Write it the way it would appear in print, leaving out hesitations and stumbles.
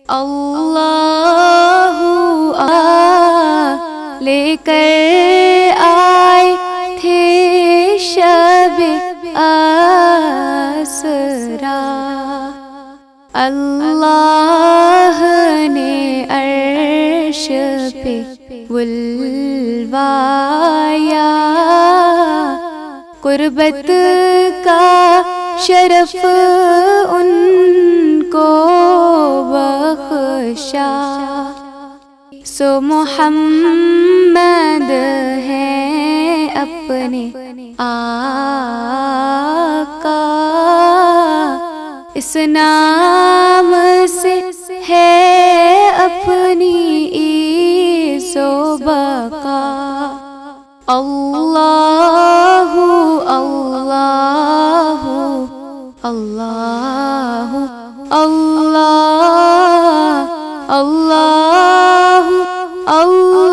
اللہ لے کر آئے تھے شب اسرا، اللہ نے عرش پہ بلوایا، قربت کا شرف ان کو بخشا، سو محمد ہیں اپنے آقا، اس نام سے ہے اپنی عز و بقا، اللہ اللہ اللہ اللہ اللہ اللہ